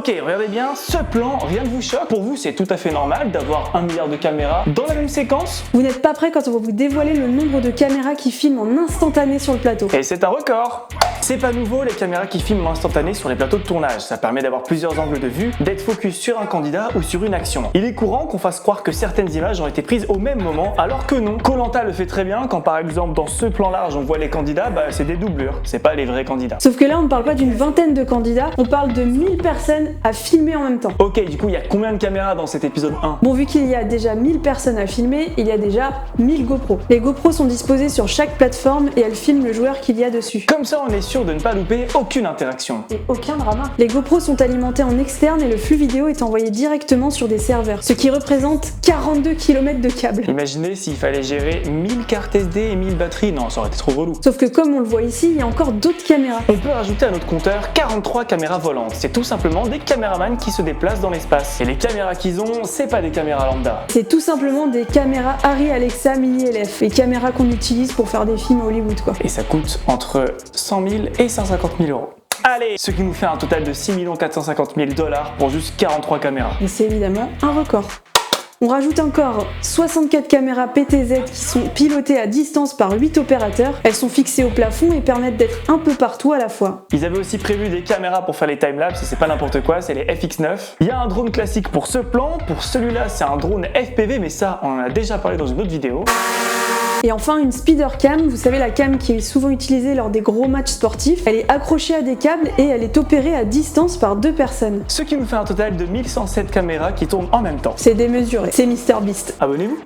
Ok, regardez bien, ce plan, rien ne vous choque. Pour vous, c'est tout à fait normal d'avoir 1 milliard de caméras dans la même séquence. Vous n'êtes pas prêt quand on va vous dévoiler le nombre de caméras qui filment en instantané sur le plateau. Et c'est un record. C'est pas nouveau les caméras qui filment en instantané sur les plateaux de tournage. Ça permet d'avoir plusieurs angles de vue, d'être focus sur un candidat ou sur une action. Il est courant qu'on fasse croire que certaines images ont été prises au même moment, alors que non. Koh-Lanta le fait très bien quand par exemple dans ce plan large on voit les candidats, c'est des doublures, c'est pas les vrais candidats. Sauf que là on ne parle pas d'une vingtaine de candidats, on parle de 1000 personnes à filmer en même temps. Ok, du coup il y a combien de caméras dans cet épisode 1? Bon, vu qu'il y a déjà 1000 personnes à filmer, il y a déjà 1000 GoPro. Les GoPro sont disposées sur chaque plateforme et elles filment le joueur qu'il y a dessus. Comme ça on est sûr de ne pas louper aucune interaction. Et aucun drama. Les GoPro sont alimentées en externe et le flux vidéo est envoyé directement sur des serveurs, ce qui représente 42 km de câbles. Imaginez s'il fallait gérer 1000 cartes SD et 1000 batteries, non ça aurait été trop relou. Sauf que comme on le voit ici, il y a encore d'autres caméras. On peut rajouter à notre compteur 43 caméras volantes. C'est tout simplement des caméramans qui se déplacent dans l'espace. Et les caméras qu'ils ont, c'est pas des caméras lambda. C'est tout simplement des caméras Arri Alexa Mini LF, les caméras qu'on utilise pour faire des films à Hollywood quoi. Et ça coûte entre 100 000 et 150 000 euros. Allez, ce qui nous fait un total de 6 450 000 $ pour juste 43 caméras. Et c'est évidemment un record. On rajoute encore 64 caméras PTZ qui sont pilotées à distance par 8 opérateurs. Elles sont fixées au plafond et permettent d'être un peu partout à la fois. Ils avaient aussi prévu des caméras pour faire les timelapses, et c'est pas n'importe quoi, c'est les FX9. Il y a un drone classique pour ce plan, pour celui-là c'est un drone FPV, mais ça on en a déjà parlé dans une autre vidéo. Et enfin une speeder cam, vous savez la cam qui est souvent utilisée lors des gros matchs sportifs. Elle est accrochée à des câbles et elle est opérée à distance par 2 personnes. Ce qui nous fait un total de 1107 caméras qui tournent en même temps. C'est démesuré, c'est MrBeast. Abonnez-vous.